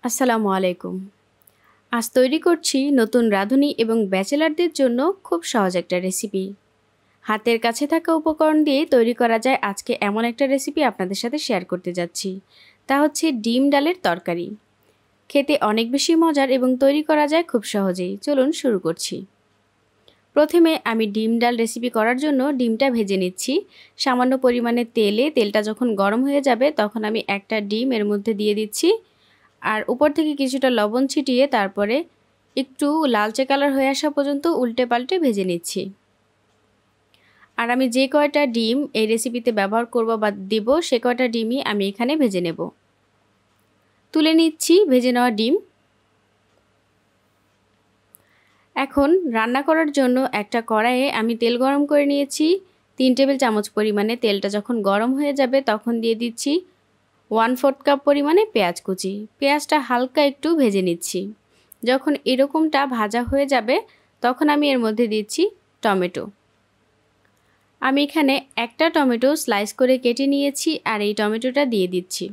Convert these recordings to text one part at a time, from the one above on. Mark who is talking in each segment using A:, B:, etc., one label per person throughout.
A: আসসালামু আলাইকুম। আজ তৈরি করছি নতুন রাঁধুনি এবং ব্যাচেলারদের জন্য খুব সহজ একটা রেসিপি। হাতের কাছে থাকা উপকরণ দিয়ে তৈরি করা যায় আজকে এমন একটা রেসিপি আপনাদের সাথে শেয়ার করতে যাচ্ছি। তা হচ্ছে ডিম ডালের তরকারি। খেতে অনেক বেশি মজার এবং তৈরি করা যায় খুব সহজেই। চলুন শুরু করছি। প্রথমে আমি ডিম ডাল রেসিপি করার জন্য ডিমটা ভেজে নিচ্ছি। সামান্য পরিমাণে তেলটা যখন গরম হয়ে যাবে তখন আমি একটা ডিম এর মধ্যে দিয়ে দিচ্ছি। আর উপর থেকে কিছুটা লবণ ছিটিয়ে তারপরে একটু লালচে কালার হয়ে আসা পর্যন্ত উল্টে পাল্টে ভেজে নিচ্ছি। আর আমি যে কয়টা ডিম এই রেসিপিতে ব্যবহার করব বা দেব সে কয়টা ডিমই আমি এখানে ভেজে নেব। তুলে নিচ্ছি ভেজে নেওয়া ডিম। এখন রান্না করার জন্য একটা কড়াইয়ে আমি তেল গরম করে নিয়েছি 3 টেবিল চামচ পরিমাণে। তেলটা যখন গরম হয়ে যাবে তখন দিয়ে দিচ্ছি 1/4 কাপ পরিমাণে পেঁয়াজ কুচি। পেঁয়াজটা হালকা একটু ভেজে নিচ্ছি। যখন এরকমটা ভাজা হয়ে যাবে তখন আমি এর মধ্যে দিচ্ছি টমেটো। আমি এখানে একটা টমেটো স্লাইস করে কেটে নিয়েছি আর এই টমেটোটা দিয়ে দিচ্ছি।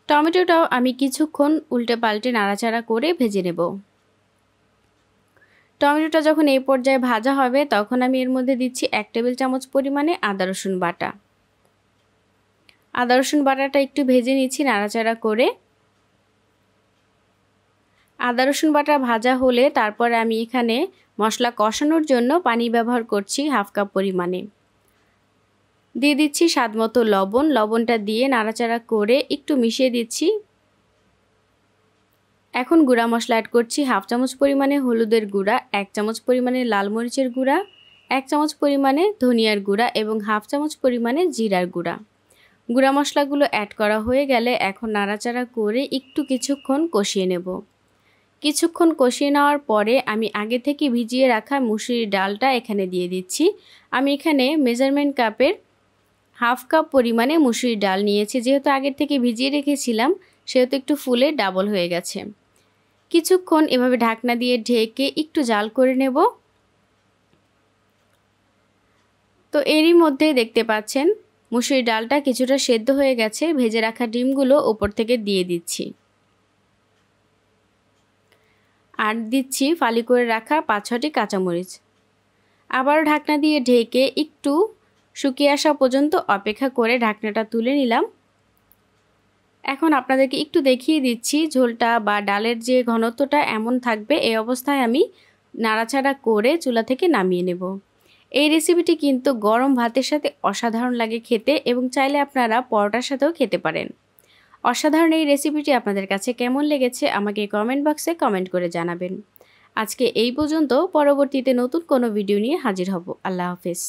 A: টমেটোটাও আমি কিছুক্ষণ উল্টে পাল্টে নাড়াচাড়া করে ভেজে নেব। টমেটোটা যখন এই পর্যায়ে ভাজা হবে তখন আমি এর মধ্যে দিচ্ছি 1 টেবিল চামচ পরিমাণে আদা রসুন বাটা। আদা রসুন বাটাটা একটু ভেজে নিচ্ছি নাড়াচাড়া করে। আদা রসুন বাটা ভাজা হলে তারপর আমি এখানে মশলা কষানোর জন্য পানি ব্যবহার করছি 1/2 কাপ পরিমাণে। দিয়ে দিচ্ছি স্বাদমতো লবণ। লবণটা দিয়ে নাড়াচাড়া করে একটু মিশিয়ে দিচ্ছি। এখন গুঁড়া মশলা অ্যাড করছি 1/2 চামচ পরিমাণে হলুদের গুঁড়া, 1 চামচ পরিমাণে লাল মরিচের গুঁড়া, 1 চামচ পরিমাণে ধনিয়ার গুঁড়া এবং 1/2 চামচ পরিমাণে জিরার গুঁড়া। গুঁড়া মশলাগুলো অ্যাড করা হয়ে গেলে এখন নাড়াচাড়া করে একটু কিছুক্ষণ কষিয়ে নেব। কিছুক্ষণ কষিয়ে নেওয়ার পরে আমি আগে থেকে ভিজিয়ে রাখা মুসুরির ডালটা এখানে দিয়ে দিচ্ছি। আমি এখানে মেজারমেন্ট কাপের 1/2 কাপ পরিমাণে মুসুরির ডাল নিয়েছি। যেহেতু আগের থেকে ভিজিয়ে রেখেছিলাম সেহেতু একটু ফুলে ডাবল হয়ে গেছে। কিছুক্ষণ এভাবে ঢাকনা দিয়ে ঢেকে একটু জাল করে নেব। তো এরই মধ্যে দেখতে পাচ্ছেন মুসুরির ডালটা কিছুটা সেদ্ধ হয়ে গেছে। ভেজে রাখা ডিমগুলো উপর থেকে দিয়ে দিচ্ছি। আর দিচ্ছি ফালি করে রাখা 5-6টি কাঁচামরিচ। আবারও ঢাকনা দিয়ে ঢেকে একটু শুকিয়ে আসা পর্যন্ত অপেক্ষা করে ঢাকনাটা তুলে নিলাম। এখন আপনাদেরকে একটু দেখিয়ে দিচ্ছি ঝোলটা বা ডালের যে ঘনত্বটা এমন থাকবে। এই অবস্থায় আমি নাড়াচাড়া করে চুলা থেকে নামিয়ে নেব। এই রেসিপিটি কিন্তু গরম ভাতের সাথে অসাধারণ লাগে খেতে এবং চাইলে আপনারা পরোটার সাথেও খেতে পারেন। অসাধারণ এই রেসিপিটি আপনাদের কাছে কেমন লেগেছে আমাকে কমেন্ট বক্সে কমেন্ট করে জানাবেন। আজকে এই পর্যন্ত। পরবর্তীতে নতুন কোনো ভিডিও নিয়ে হাজির হব। আল্লাহ হাফেজ।